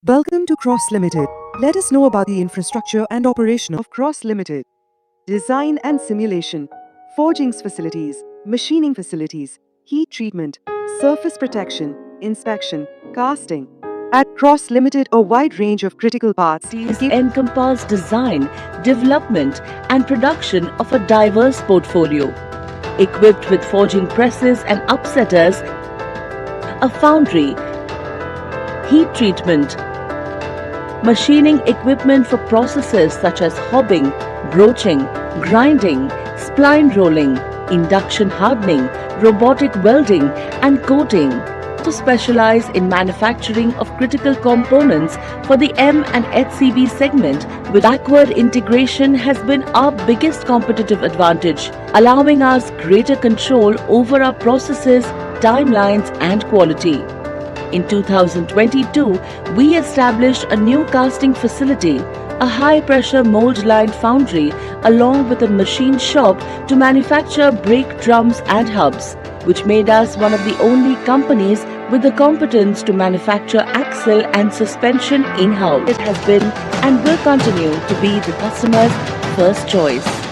Welcome to Kross Limited. Let us know about the infrastructure and operation of Kross Limited. Design and simulation, forgings facilities, machining facilities, heat treatment, surface protection, inspection, casting. At Kross Limited, a wide range of critical parts These encompass design, development, and production of a diverse portfolio. Equipped with forging presses and upsetters, a foundry, heat treatment, machining equipment for processes such as hobbing, broaching, grinding, spline rolling, induction hardening, robotic welding, and coating. To specialize in manufacturing of critical components for the M and HCB segment with backward integration has been our biggest competitive advantage, allowing us greater control over our processes, timelines, and quality. In 2022, we established a new casting facility, a high-pressure mould-lined foundry, along with a machine shop to manufacture brake drums and hubs, which made us one of the only companies with the competence to manufacture axle and suspension in-house. It has been and will continue to be the customer's first choice.